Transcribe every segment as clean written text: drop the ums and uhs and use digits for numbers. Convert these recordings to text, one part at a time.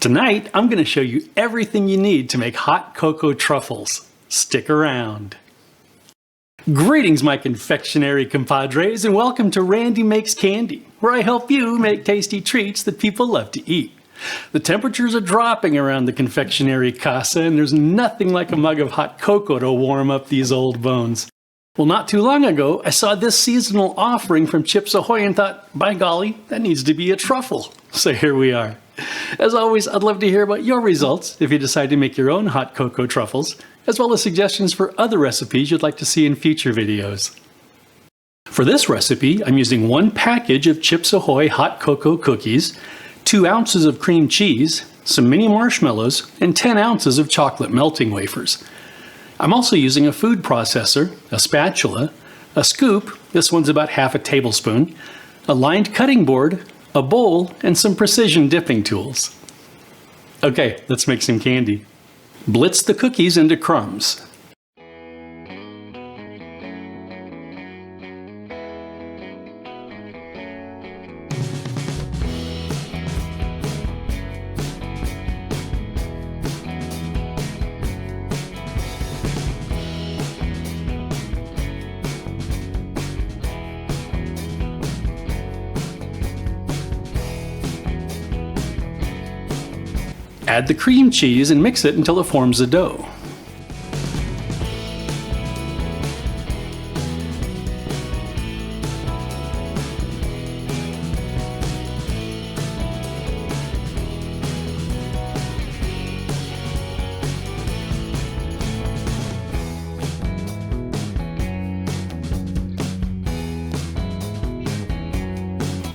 Tonight, I'm going to show you everything you need to make hot cocoa truffles. Stick around. Greetings, my confectionery compadres, and welcome to Randy Makes Candy, where I help you make tasty treats that people love to eat. The temperatures are dropping around the confectionery casa, and there's nothing like a mug of hot cocoa to warm up these old bones. Well, not too long ago, I saw this seasonal offering from Chips Ahoy and thought, by golly, that needs to be a truffle. So here we are. As always, I'd love to hear about your results if you decide to make your own hot cocoa truffles, as well as suggestions for other recipes you'd like to see in future videos. For this recipe, I'm using 1 package of Chips Ahoy Hot Cocoa cookies, 2 ounces of cream cheese, some mini marshmallows, and 10 ounces of chocolate melting wafers. I'm also using a food processor, a spatula, a scoop, this one's about half a tablespoon, a lined cutting board, a bowl, and some precision dipping tools. Okay, let's make some candy. Blitz the cookies into crumbs. Add the cream cheese and mix it until it forms a dough.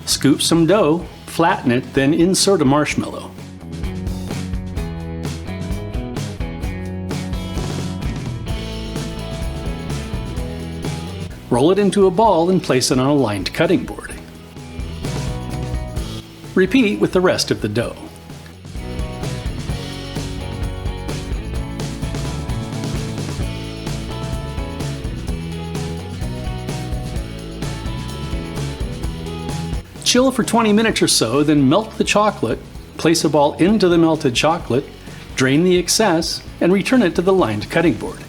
Scoop some dough, flatten it, then insert a marshmallow. Roll it into a ball and place it on a lined cutting board. Repeat with the rest of the dough. Chill for 20 minutes or so, then melt the chocolate, place a ball into the melted chocolate, drain the excess, and return it to the lined cutting board.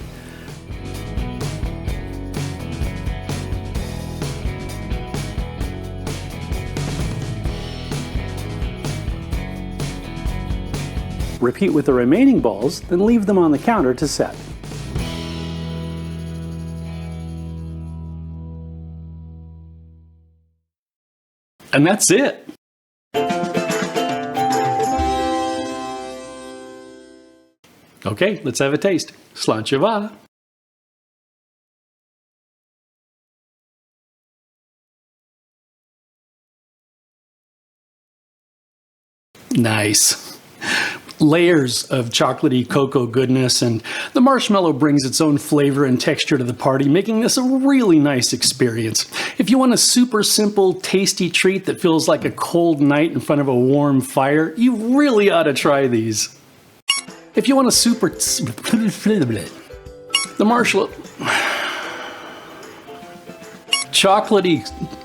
Repeat with the remaining balls, then leave them on the counter to set. And that's it! Okay, let's have a taste. Sláinte mhath. Nice. Layers of chocolatey cocoa goodness, and the marshmallow brings its own flavor and texture to the party, making this a really nice experience. If you want a super simple, tasty treat that feels like a cold night in front of a warm fire, you really ought to try these. If you want a super... the marshmallow... chocolatey